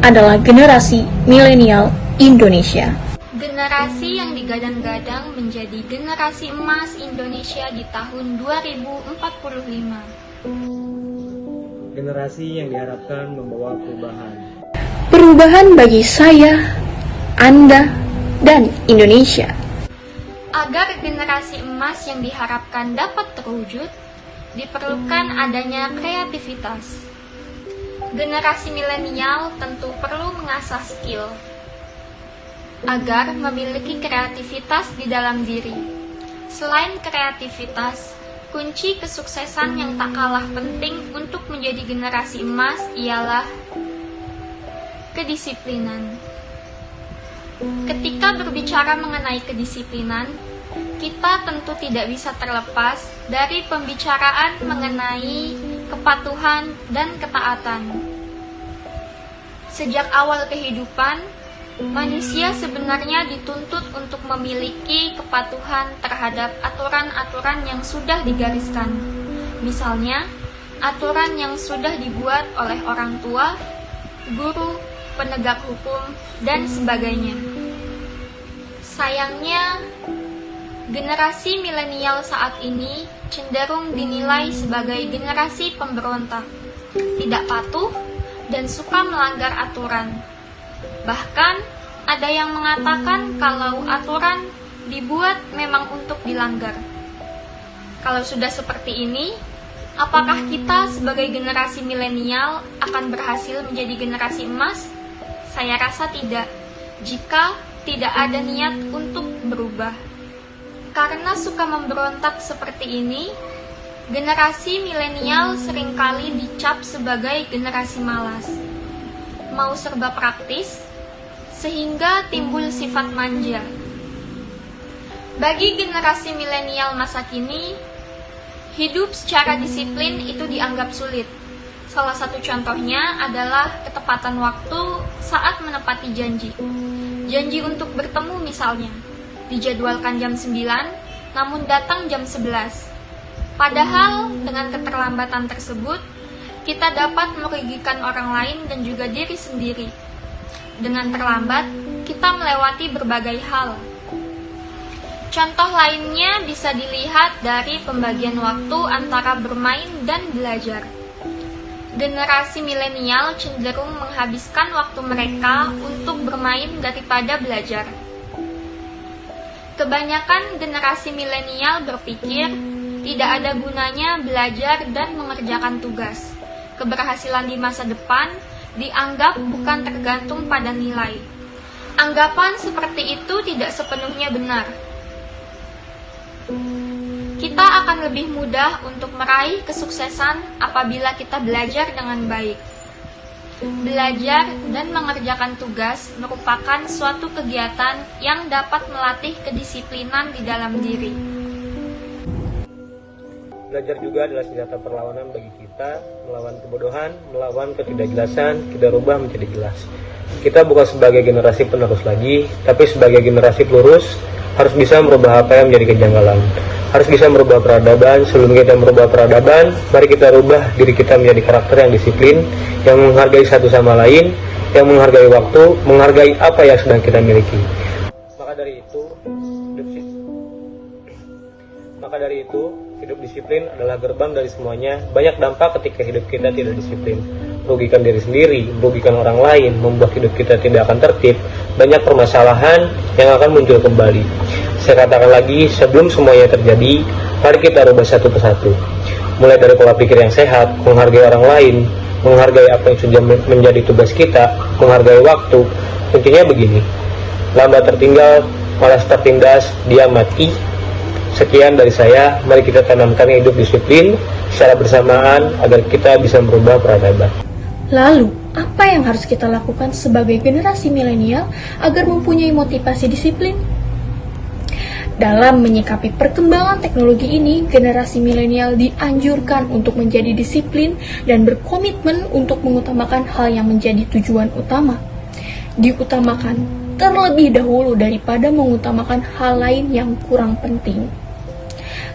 adalah generasi milenial Indonesia. Generasi yang digadang-gadang menjadi generasi emas Indonesia di tahun 2045. Generasi yang diharapkan membawa perubahan. Perubahan bagi saya, Anda, dan Indonesia. Agar generasi emas yang diharapkan dapat terwujud, diperlukan adanya kreativitas. Generasi milenial tentu perlu mengasah skill agar memiliki kreativitas di dalam diri. Selain kreativitas, kunci kesuksesan yang tak kalah penting untuk menjadi generasi emas ialah kedisiplinan. Ketika berbicara mengenai kedisiplinan, kita tentu tidak bisa terlepas dari pembicaraan mengenai kepatuhan dan ketaatan. Sejak awal kehidupan, manusia sebenarnya dituntut untuk memiliki kepatuhan terhadap aturan-aturan yang sudah digariskan. Misalnya, aturan yang sudah dibuat oleh orang tua, guru, penegak hukum, dan sebagainya. Sayangnya, generasi milenial saat ini cenderung dinilai sebagai generasi pemberontak, tidak patuh, dan suka melanggar aturan. Bahkan, ada yang mengatakan kalau aturan dibuat memang untuk dilanggar. Kalau sudah seperti ini, apakah kita sebagai generasi milenial akan berhasil menjadi generasi emas? Saya rasa tidak, jika tidak ada niat untuk berubah. Karena suka memberontak seperti ini, generasi milenial seringkali dicap sebagai generasi malas, mau serba praktis, sehingga timbul sifat manja. Bagi generasi milenial masa kini, hidup secara disiplin itu dianggap sulit. Salah satu contohnya adalah ketepatan waktu saat menepati janji. Janji untuk bertemu misalnya, dijadwalkan jam 9, namun datang jam 11. Padahal dengan keterlambatan tersebut, kita dapat merugikan orang lain dan juga diri sendiri. Dengan terlambat, kita melewati berbagai hal. Contoh lainnya bisa dilihat dari pembagian waktu antara bermain dan belajar. Generasi milenial cenderung menghabiskan waktu mereka untuk bermain daripada belajar. Kebanyakan generasi milenial berpikir tidak ada gunanya belajar dan mengerjakan tugas. Keberhasilan di masa depan dianggap bukan tergantung pada nilai. Anggapan seperti itu tidak sepenuhnya benar. Kita akan lebih mudah untuk meraih kesuksesan apabila kita belajar dengan baik. Belajar dan mengerjakan tugas merupakan suatu kegiatan yang dapat melatih kedisiplinan di dalam diri. Belajar juga adalah senjata perlawanan bagi kita, melawan kebodohan, melawan ketidakjelasan, kita rubah menjadi jelas. Kita bukan sebagai generasi penerus lagi, tapi sebagai generasi pelurus, harus bisa merubah apa yang menjadi kejanggalan. Harus bisa merubah peradaban. Sebelum kita merubah peradaban, mari kita rubah diri kita menjadi karakter yang disiplin, yang menghargai satu sama lain, yang menghargai waktu, menghargai apa yang sedang kita miliki. Maka dari itu, hidup disiplin adalah gerbang dari semuanya. Banyak dampak ketika hidup kita tidak disiplin. Merugikan diri sendiri, merugikan orang lain, membuat hidup kita tidak akan tertib. Banyak permasalahan yang akan muncul kembali. Saya katakan lagi, sebelum semuanya terjadi, mari kita rubah satu persatu. Mulai dari pola pikir yang sehat, menghargai orang lain, menghargai apa yang sudah menjadi tugas kita, menghargai waktu. Intinya begini, lambat tertinggal, malas tertindas, dia mati. Sekian dari saya, mari kita tanamkan hidup disiplin secara bersamaan agar kita bisa merubah peradaban. Lalu, apa yang harus kita lakukan sebagai generasi milenial agar mempunyai motivasi disiplin? Dalam menyikapi perkembangan teknologi ini, generasi milenial dianjurkan untuk menjadi disiplin dan berkomitmen untuk mengutamakan hal yang menjadi tujuan utama. Diutamakan terlebih dahulu daripada mengutamakan hal lain yang kurang penting.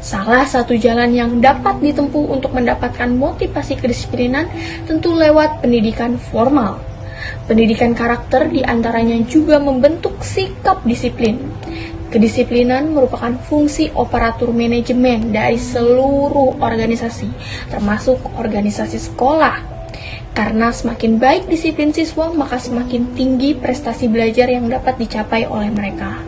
Salah satu jalan yang dapat ditempuh untuk mendapatkan motivasi kedisiplinan tentu lewat pendidikan formal. Pendidikan karakter diantaranya juga membentuk sikap disiplin. Kedisiplinan merupakan fungsi operatur manajemen dari seluruh organisasi, termasuk organisasi sekolah. Karena semakin baik disiplin siswa, maka semakin tinggi prestasi belajar yang dapat dicapai oleh mereka.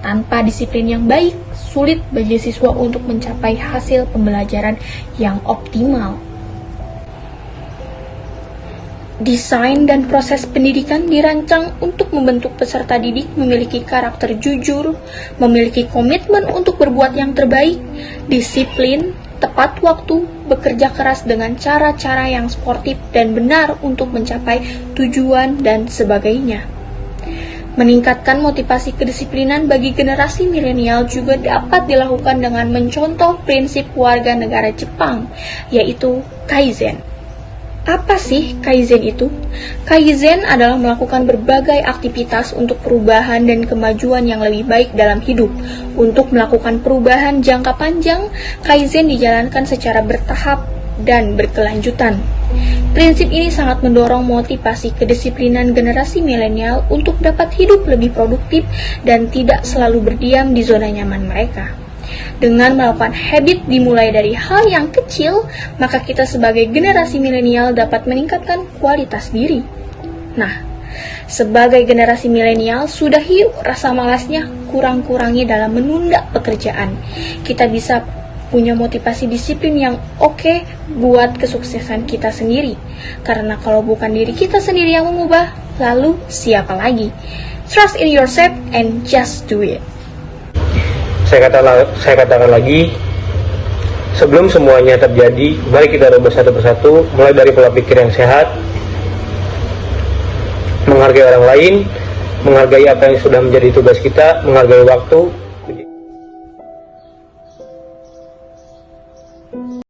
Tanpa disiplin yang baik, sulit bagi siswa untuk mencapai hasil pembelajaran yang optimal. Desain dan proses pendidikan dirancang untuk membentuk peserta didik memiliki karakter jujur, memiliki komitmen untuk berbuat yang terbaik, disiplin, tepat waktu, bekerja keras dengan cara-cara yang sportif dan benar untuk mencapai tujuan dan sebagainya. Meningkatkan motivasi kedisiplinan bagi generasi milenial juga dapat dilakukan dengan mencontoh prinsip warga negara Jepang, yaitu Kaizen. Apa sih Kaizen itu? Kaizen adalah melakukan berbagai aktivitas untuk perubahan dan kemajuan yang lebih baik dalam hidup. Untuk melakukan perubahan jangka panjang, Kaizen dijalankan secara bertahap dan berkelanjutan. Prinsip ini sangat mendorong motivasi kedisiplinan generasi milenial untuk dapat hidup lebih produktif dan tidak selalu berdiam di zona nyaman mereka. Dengan melakukan habit dimulai dari hal yang kecil, maka kita sebagai generasi milenial dapat meningkatkan kualitas diri. Nah, sebagai generasi milenial, sudah yuk rasa malasnya kurang-kurangi dalam menunda pekerjaan. Kita bisa punya motivasi disiplin yang oke buat kesuksesan kita sendiri. Karena kalau bukan diri kita sendiri yang mengubah, lalu siapa lagi? Trust in yourself and just do it. Saya katakan lagi, sebelum semuanya terjadi, mari kita rubah satu persatu, mulai dari pola pikir yang sehat, menghargai orang lain, menghargai apa yang sudah menjadi tugas kita, menghargai waktu,